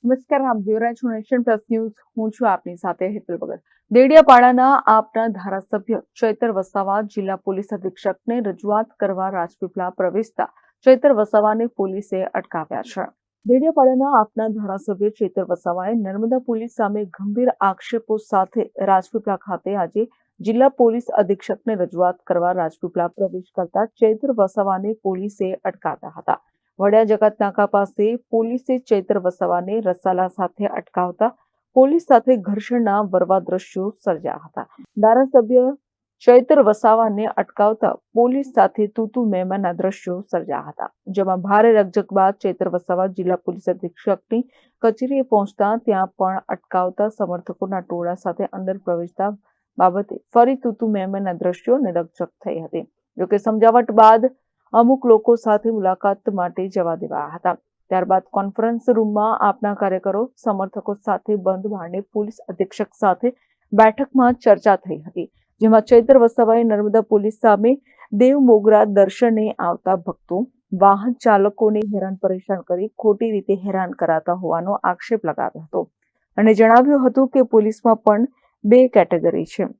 નમસ્કાર, આપ જોઈ રહ્યા છો નેશન પ્લસ ન્યૂઝ. હું છું આપની સાથે હેતલ ભગત. દેડિયાપાડાના આપના ધારાસભ્ય ચૈતર વસાવા જિલ્લા પોલીસ અધિક્ષકને રજૂઆત કરવા રાજપીપળા પ્રવેશતા ચૈતર વસાવાને પોલીસે અટકાવ્યા છે. દેડિયાપાડાના આપના ધારાસભ્ય ચૈતર વસાવાએ નર્મદા પોલીસ સામે ગંભીર આક્ષેપો સાથે રાજપીપળા ખાતે આજે જિલ્લા પોલીસ અધિક્ષકને રજૂઆત કરવા રાજપીપળા પ્રવેશ કરતા ચૈતર વસાવાને પોલીસે અટકાવ્યા હતા. વડિયા જગત નાકા પાસે પોલીસે ચૈતર વસાવાને રસાલા સાથે અટકાવતા પોલીસ સાથે ઘર્ષણના વરવા દ્રશ્યો સર્જ્યા હતા. ધારાસભ્ય ચૈતર વસાવાને અટકાવતા પોલીસ સાથે તૂતુ મેમનના દ્રશ્યો સર્જ્યા હતા, જેમાં ભારે રકઝક બાદ ચૈતર વસાવા જિલ્લા પોલીસ અધિક્ષકની કચેરીએ પહોંચતા ત્યાં પણ અટકાવતા સમર્થકોના ટોળા સાથે અંદર પ્રવેશતા બાબતે ફરી તૂતુ મેમનના દ્રશ્યો અને રકઝક થઈ હતી. જોકે સમજાવટ બાદ અમુક લોકો સાથે મુલાકાત માટે જવા દેવાયા હતા. ત્યારબાદ કોન્ફરન્સ રૂમમાં આપના કાર્યકરો સમર્થકો સાથે બંધ બારણે પોલીસ અધિક્ષક સાથે બેઠકમાં ચર્ચા થઈ હતી, જેમાં ચૈતર વસાવાએ નર્મદા પોલીસ સામે દેવ મોગરા દર્શને આવતા ભક્તો વાહન ચાલકોને હેરાન પરેશાન કરી ખોટી રીતે હેરાન કરાતા હોવાનો આક્ષેપ લગાવ્યો હતો અને જણાવ્યું હતું કે પોલીસમાં પણ બે કેટેગરી છે.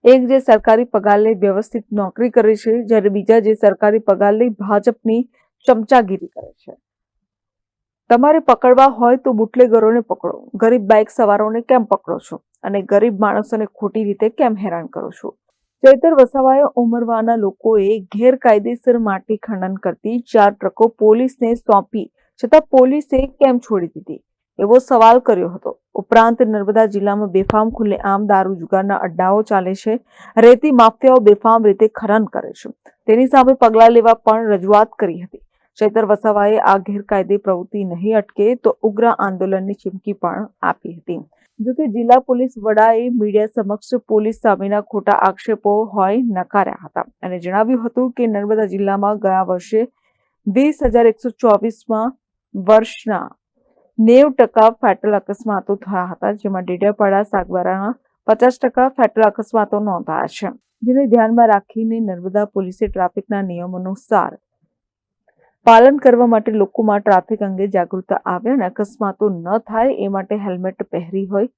એક જે સરકારી પગાર લઈ વ્યવસ્થિત નોકરી કરે છે, જ્યારે બીજા જે સરકારી પગાર લઈ ભાજપની ચમચાગીરી કરે છે. તમારે પકડવા હોય તો બુટલેગરોને પકડો, ગરીબ બાઇક સવારોને કેમ પકડો છો અને ગરીબ માણસોને ખોટી રીતે કેમ હેરાન કરો છો? ચૈતર વસાવાએ ઉમરવાના લોકોએ ગેરકાયદેસર માટી ખનન કરતી 4 ટ્રકો પોલીસને સોંપી છતાં પોલીસે કેમ છોડી દીધી એવો સવાલ કર્યો હતો. ઉપરાંત નર્મદા જિલ્લામાં બેફામ ખુલ્લેઆમ દારૂ જુગારના અડ્ડાઓ ચાલે છે, રેતી માફિયાઓ બેફામ રીતે ખનન કરે છે, તેની સામે પગલાં લેવા પણ રજૂઆત કરી હતી. ચૈતર વસાવાએ આ ગેરકાયદે પ્રવૃત્તિ નહીં અટકે તો ઉગ્ર આંદોલનની ચીમકી પણ આપી હતી. જોકે જિલ્લા પોલીસ વડાએ મીડિયા સમક્ષ પોલીસ સામેના ખોટા આક્ષેપો હોય નકાર્યા હતા અને જણાવ્યું હતું કે નર્મદા જિલ્લામાં ગયા વર્ષે 20,124માં વર્ષના 90% ફેટલ અકસ્માતો થયા હતા, જેમાં ડેડિયાપાડા સાગબારાના 50% ફેટલ અકસ્માતો નોંધાયા છે, જેને ધ્યાનમાં રાખીને નર્મદા પોલીસે ટ્રાફિકના નિયમોનુસાર પાલન કરવા માટે લોકોમાં ટ્રાફિક અંગે જાગૃતતા આવે અને અકસ્માતો ન થાય એ માટે હેલ્મેટ પહેરી હોય,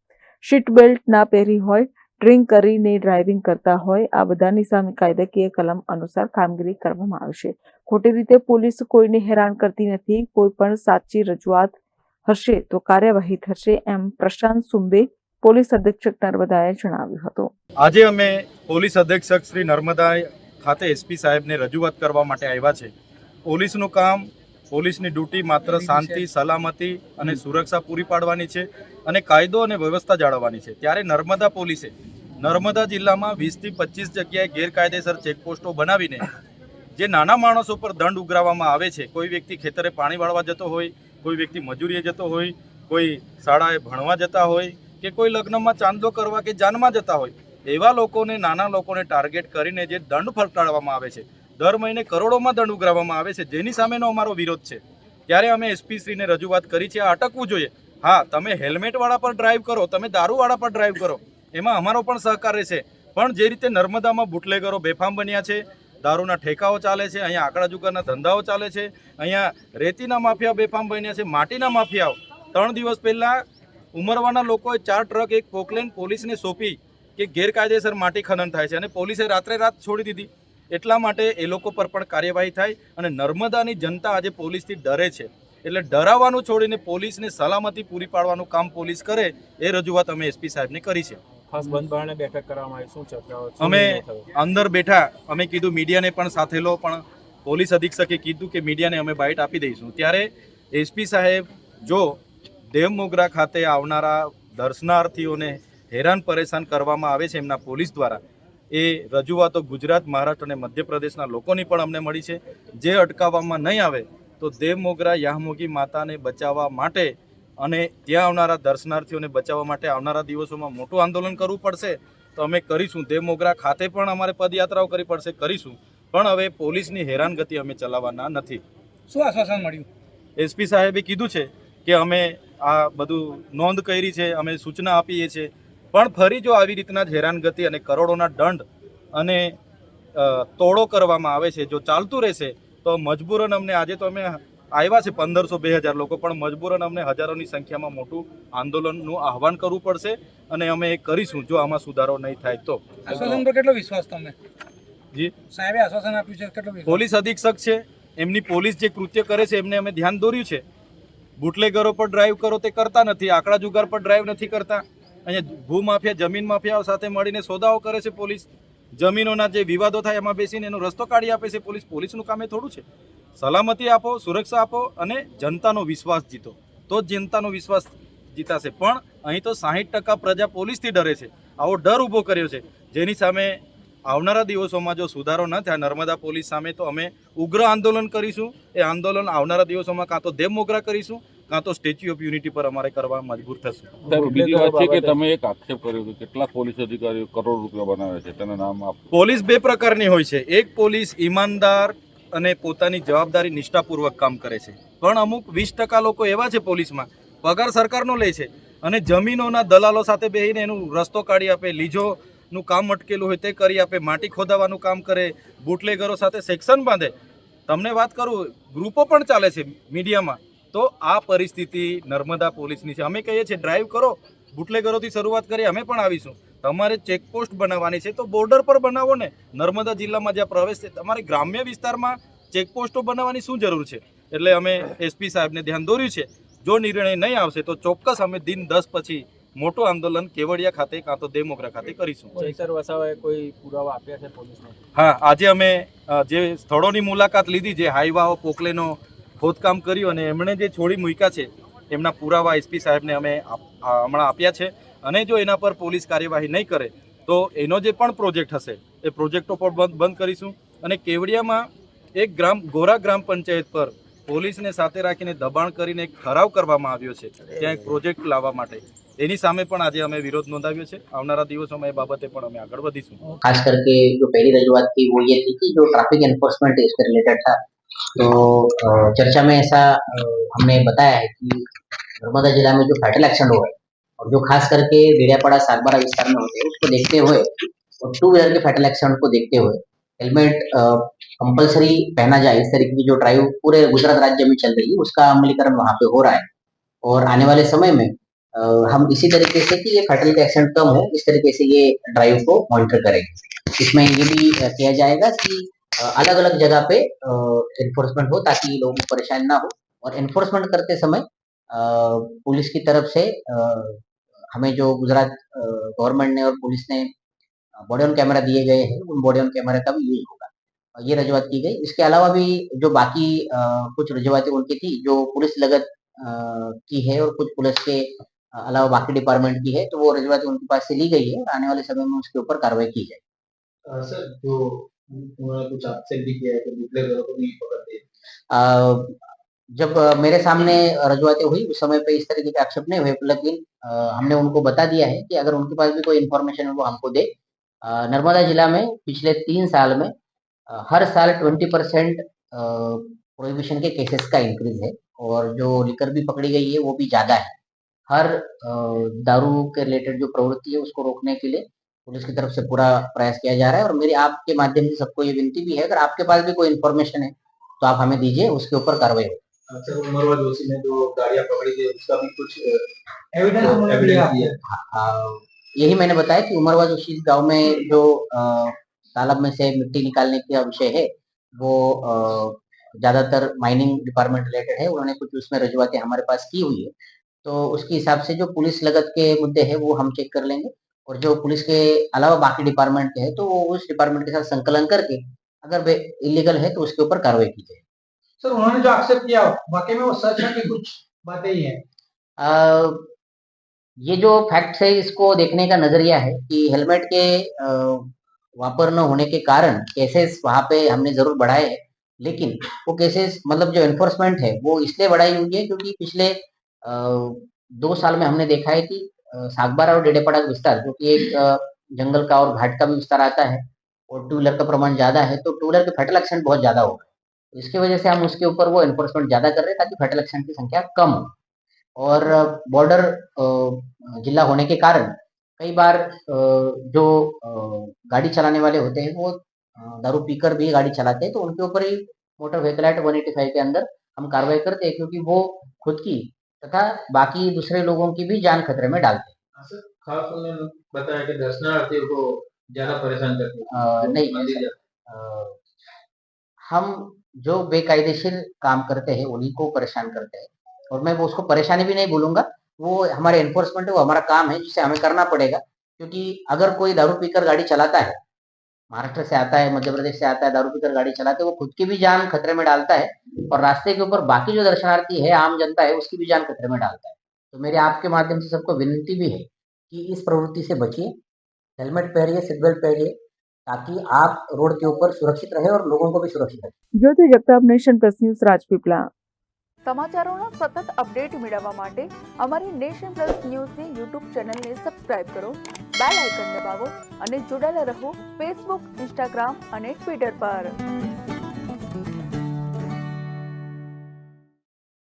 સીટ બેલ્ટ ના પહેરી હોય, ડ્રિંક કરીને ડ્રાઇવિંગ કરતા હોય, આ બધાની સામે કાયદાકીય કલમ અનુસાર કામગીરી કરવામાં આવશે. ખોટી રીતે પોલીસ કોઈને હેરાન કરતી નથી. કોઈ પણ સાચી રજૂઆત હશે તો કાર્યવાહી થશે, એમ પ્રશાંત સુંબે પોલીસ અધિક્ષક નર્મદાએ જણાવ્યું હતું. આજે અમે પોલીસ અધિક્ષક શ્રી નર્મદા ખાતે એસપી સાહેબને રજૂઆત કરવા માટે આવ્યા છે. પોલીસનું કામ, પોલીસની ડ્યુટી માત્ર શાંતિ, સલામતી અને સુરક્ષા પૂરી પાડવાની છે અને કાયદો અને વ્યવસ્થા જાળવવાની છે. ત્યારે નર્મદા પોલીસે નર્મદા જિલ્લામાં 20થી 25 જગ્યાએ ગેરકાયદેસર ચેકપોસ્ટો બનાવીને જે નાના માણસો પર દંડ ઉઘરાવવામાં આવે છે, કોઈ વ્યક્તિ ખેતરે પાણી વાળવા જતો હોય, કોઈ વ્યક્તિ મજૂરીએ જતો હોય, કોઈ શાળાએ ભણવા જતા હોય કે કોઈ લગ્નમાં ચાંદલો કરવા કે જાનમાં જતા હોય, એવા લોકોને, નાના લોકોને ટાર્ગેટ કરીને જે દંડ ફટકારવામાં આવે છે, દર મહિને કરોડોમાં દંડ ઉઘરાવવામાં આવે છે, જેની સામેનો અમારો વિરોધ છે. ત્યારે અમે એસપી શ્રીને રજૂઆત કરી છે, આ અટકવું જોઈએ. હા, તમે હેલ્મેટવાળા પર ડ્રાઈવ કરો, તમે દારૂવાળા પર ડ્રાઈવ કરો, એમાં અમારો પણ સહકાર રહેશે. પણ જે રીતે નર્મદામાં બુટલેગરો બેફામ બન્યા છે, દારૂના ઠેકાઓ ચાલે છે, અહીંયા આંકડા જુગારના ધંધાઓ ચાલે છે, અહીંયા રેતીના માફિયા બેફામ બન્યા છે, માટીના માફિયાઓ. 3 દિવસ પહેલાં ઉમરવાના લોકોએ 4 ટ્રક એક પોકલેન પોલીસને સોંપી કે ગેરકાયદેસર માટી ખનન થાય છે અને પોલીસે રાત્રે રાત છોડી દીધી. એટલા માટે એ લોકો પર પણ કાર્યવાહી થાય અને નર્મદાની જનતા આજે પોલીસથી ડરે છે, એટલે ડરાવવાનું છોડીને પોલીસને સલામતી પૂરી પાડવાનું કામ પોલીસ કરે, એ રજૂઆત અમે એસપી સાહેબને કરી છે. ખાસ બંધ બારણે બેઠક કરવામાં આવી, શું ચર્ચાઓ? અમે અંદર બેઠા, અમે કીધું મીડિયાને પણ સાથે લો, પણ પોલીસ અધિક્ષકે કીધું કે મીડિયાને અમે બાઇટ આપી દઈશું. ત્યારે એસપી સાહેબ જો દેવ મોગરા ખાતે આવનારા દર્શનાર્થીઓને હેરાન પરેશાન કરવામાં આવે છે એમના પોલીસ દ્વારા, એ રજૂઆતો ગુજરાત, મહારાષ્ટ્ર અને મધ્યપ્રદેશના લોકોની પણ અમને મળી છે. જે અટકાવવામાં નહીં આવે તો દેવ મોગરા યામોગી માતાને બચાવવા માટે અને ત્યાં આવનારા દર્શનાર્થીઓને બચાવવા માટે આવનારા દિવસોમાં મોટું આંદોલન કરવું પડશે. તો અમે કરીશું. દેવ મોગરા ખાતે પણ અમારે પદયાત્રાઓ કરવી પડશે, કરીશું. પણ હવે પોલીસની હેરાનગતિ અમે ચલાવવાના નથી. શું આશ્વાસન મળ્યું? એસપી સાહેબે કીધું છે કે અમે આ બધું નોંધ કરી છે, અમે સૂચના આપીએ છીએ, પણ ફરી જો આવી રીતના જ હેરાનગતિ અને કરોડોના દંડ અને તોડો કરવામાં આવે છે, જો ચાલતું રહેશે તો મજબૂરન અમને આજે તો અમે આવ્યા છે 1500-2000 લોકો, પણ મજબૂરન અમને હજારોની સંખ્યામાં મોટું આંદોલનનું આહવાન કરવું પડશે અને અમે એ કરીશું જો આમાં સુધારો નહીં થાય તો. આશ્વાસન પર કેટલો વિશ્વાસ તમને? જી, સાહેબે આશ્વાસન આપ્યું છે, કેટલો વિશ્વાસ? પોલીસ અધિક્ષક છે, એમની પોલીસ જે કૃત્ય કરે છે એમને અમે ધ્યાન દોર્યું છે. બુટલેગરો પર ડ્રાઈવ કરો તે કરતા નથી, આંકડા જુગાર પર ડ્રાઈવ નથી કરતા. અહીંયા ભૂમાફિયા, જમીન માફિયાઓ સાથે મળીને સોદાઓ કરે છે પોલીસ. જમીનોના જે વિવાદો થાય એમાં બેસીને એનો રસ્તો કાઢી આપે છે પોલીસ. પોલીસનું કામ એ થોડું છે. સલામતી આપો, સુરક્ષા આપો અને જનતાનો વિશ્વાસ જીતો, તો જ જનતાનો વિશ્વાસ જીતાશે. પણ અહીં તો 60% પ્રજા પોલીસથી ડરે છે. આવો ડર ઊભો કર્યો છે, જેની સામે આવનારા દિવસોમાં જો સુધારો ન થાય નર્મદા પોલીસ સામે, તો અમે ઉગ્ર આંદોલન કરીશું. એ આંદોલન આવનારા દિવસોમાં કાં તો દેવ મોગરા કરીશું, કાં તો સ્ટેચ્યુ ઓફ યુનિટી પર અમારે કરવા મજબૂર થશું. સાહેબ, બીજી વાત છે કે તમે એક આક્ષેપ કર્યો કે કેટલાક પોલીસ અધિકારીઓ કરોડ રૂપિયા બનાવે છે, તેના નામ આપ. પોલીસ બે પ્રકારની હોય છે. એક પોલીસ ઈમાનદાર અને પોતાની જવાબદારી નિષ્ઠાપૂર્વક કામ કરે છે, પણ અમુક 20% લોકો એવા છે પોલીસમાં, પગાર સરકારનો લે છે અને જમીનોના દલાલો સાથે બેસીને એનું રસ્તો કાઢી આપે, લીજોનું કામ અટકેલું હોય તે કરી આપે, માટી ખોદાવાનું કામ કરે, બુટલેગરો સાથે સેક્શન બાંધે. તમને વાત કરું, ગ્રુપો પણ ચાલે છે મીડિયામાં. તો આ પરિસ્થિતિ નર્મદા પોલીસની છે. અમે કહીએ છીએ ડ્રાઈવ કરો, બુટલેગરોથી શરૂઆત કરીએ, અમે પણ આવીશું. તમારે ચેકપોસ્ટ બનાવવાની છે તો બોર્ડર પર બનાવો ને. નર્મદા જિલ્લામાં જ્યાં પ્રવેશ છે, તમારે ગ્રામ્ય વિસ્તારમાં ચેકપોસ્ટો બનાવવાની શું જરૂર છે? એટલે અમે એસપી સાહેબને ધ્યાન દોર્યું છે. જો નિર્ણય નહીં આવશે તો ચોક્કસ અમે દિન 10 પછી મોટું આંદોલન કેવડિયા ખાતે કાં તો દેવમોગરા ખાતે કરીશું. ચૈતર વસાવાએ કોઈ પુરાવા આપ્યા છે પોલીસને? હા, આજે અમે જે સ્થળોની મુલાકાત લીધી, જે હાઈવાઓ પોકલેનો ખોદકામ કર્યું અને એમણે જે છોડી મૂક્યા છે એમના પુરાવા એસપી સાહેબને અમે હમણાં આપ્યા છે. અને જો એના પર પોલીસ કાર્યવાહી નહીં કરે તો એનો જે પણ પ્રોજેક્ટ હશે એ પ્રોજેક્ટો પણ બંધ કરીશું. અને કેવડિયામાં એક ગોરા ગ્રામ પંચાયત પર પોલીસને સાથે રાખીને દબાણ કરીને એક ઠરાવ કરવામાં આવ્યો છે ત્યાં એક પ્રોજેક્ટ લાવવા માટે, એની સામે પણ આજે અમે વિરોધ નોંધાવ્યો છે. આવનારા દિવસોમાં એ બાબતે પણ અમે આગળ વધીશું. खास करके जो पहली रजूआत थी वो ये थी कि जो ट्रैफिक एनफोर्समेंट इससे रिलेटेड था, तो चर्चा में ऐसा हमने बताया है कि नर्मदा जिला में जो फैटल एक्सीडेंट हुआ है और जो खास करके डेडियापाड़ा सागबारा विस्तार में होते हैं उसको देखते हुए और 2 व्हीलर के फैटल एक्सीडेंट को देखते हुए हेलमेट कंपलसरी पहना जाए, इस तरीके की जो ड्राइव पूरे गुजरात राज्य में चल रही है उसका अमलीकरण वहाँ पे हो रहा है. और आने वाले समय में हम इसी तरीके से कि ये फैटलिटी एक्सीडेंट कम हो, इस तरीके से ये ड्राइव को मॉनिटर करेंगे. इसमें ये भी किया जाएगा कि अलग अलग जगह पे एनफोर्समेंट हो ताकि लोगों को परेशानी ना हो. और एनफोर्समेंट करते समय पुलिस की तरफ से हमें जो गुजरात गवर्नमेंट ने और पुलिस ने बॉडी ऑन कैमरा दिए गए हैं, उन बॉडी ऑन कैमरा का भी यूज होगा. ये रजूआत की गई. इसके अलावा भी जो बाकी कुछ रजूआतें उनकी थी जो पुलिस लगत की है और कुछ पुलिस के अलावा बाकी डिपार्टमेंट की है, तो वो रजूआतें उनके पास से ली गई है और आने वाले समय में उसके ऊपर कार्रवाई की जाए. सर, जो उन्होंने कुछ आक्षेप भी किया है कि बुटलेगरों को नहीं पकड़ते. जब मेरे सामने रजूआतें हुई उस समय पे इस तरीके के आक्षेप नहीं हुए, लेकिन हमने उनको बता दिया है कि अगर उनके पास भी कोई इन्फॉर्मेशन है वो हमको दे. नर्मदा जिला में पिछले 3 साल में हर साल 20% प्रोहिबिशन के केसेस का इंक्रीज है और जो लिकर भी पकड़ी गई है वो भी ज़्यादा है. हर दारू के रिलेटेड जो प्रवृत्ति है उसको रोकने के लिए पुलिस की तरफ से पूरा प्रयास किया जा रहा है. और मेरी आपके माध्यम से सबको ये विनती भी है, अगर आपके पास भी कोई इन्फॉर्मेशन है तो आप हमें दीजिए, उसके ऊपर कार्रवाई हो. सर, उमरवा जोशी में जो गाड़ियां पकड़ी गई उसका भी कुछ एविडेंस उन्होंने एविडेंस दिया दिया है. यही मैंने बताया कि उमरवा जोशी गांव में जो तालाब में से मिट्टी निकालने का विषय है वो ज़्यादातर माइनिंग डिपार्टमेंट रिलेटेड है. उन्होंने कुछ उसमें रजूआतें हमारे पास की हुई है, तो उसके हिसाब से जो पुलिस लगत के मुद्दे हैं वो हम चेक कर लेंगे और जो पुलिस के अलावा बाकी डिपार्टमेंट के हैं तो वो उस डिपार्टमेंट के साथ संकलन करके अगर वे इलीगल है तो उसके ऊपर कार्रवाई की जाए. सर, उन्होंने जो आक्षेप किया वाकई में वो सच है कि कुछ बातें ही है? ये जो फैक्ट है इसको देखने का नजरिया है कि हेलमेट के वापर न होने के कारण केसेस वहाँ पे हमने जरूर बढ़ाए हैं, लेकिन वो केसेस मतलब जो एनफोर्समेंट है वो इसलिए बढ़ाई हुई है क्योंकि पिछले 2 साल में हमने देखा है कि सागबारा और डेडेपाड़ा का विस्तार जो कि एक जंगल का और घाट का भी विस्तार आता है और 2 व्हीलर का प्रमाण ज्यादा है, तो 2 व्हीलर के फैटल एक्सीडेंट बहुत ज्यादा हो गए. इसकी वजह से हम उसके ऊपर वो एनफोर्समेंट ज्यादा कर रहे हैं ताकि फैटल एक्सीडेंट की संख्या कम हो. और बॉर्डर जिला होने के कारण कई बार जो गाड़ी चलाने वाले होते हैं वो दारू पीकर भी गाड़ी चलाते हैं, तो उनके ऊपर ही मोटर व्हीकल एक्ट 185 के अंदर हम कार्रवाई करते हैं, क्योंकि वो खुद की तथा बाकी दूसरे लोगों की भी जान खतरे में डालते हैं। सर खास उन्होंने बताया कि दर्शनार्थियों को ज्यादा परेशान करते हैं। नहीं मंदिर सर, जाते हम जो बेकायदेशीर काम करते हैं उन्हीं को परेशान करते हैं, और मैं वो उसको परेशानी भी नहीं बोलूंगा, वो हमारे एनफोर्समेंट है, वो हमारा काम है जिसे हमें करना पड़ेगा। क्योंकि अगर कोई दारू पीकर गाड़ी चलाता है, महाराष्ट्र से आता है, मध्य प्रदेश से आता है, दारू पीकर गाड़ी चलाते है, वो खुद की भी जान खतरे में डालता है और रास्ते के ऊपर बाकी जो दर्शनार्थी है, आम जनता है, उसकी भी जान खतरे में डालता है। तो मेरे आपके माध्यम से सबको विनती भी है कि इस प्रवृत्ति से बचिए, हेलमेट पहनिए, सीट बेल्ट पहनिए, ताकि आप रोड के ऊपर सुरक्षित रहे और लोगों को भी सुरक्षित रखें। Jyoti Jagtap, Nation Plus News, Rajpipla. સમાચારોના સતત અપડેટ મેળવવા માટે અમારી નેશન પ્લસ ન્યૂઝની યુટ્યુબ ચેનલને સબસ્ક્રાઇબ કરો, બેલ આઇકન દબાવો અને જોડાયેલા રહો ફેસબુક, ઇન્સ્ટાગ્રામ અને ટ્વિટર પર।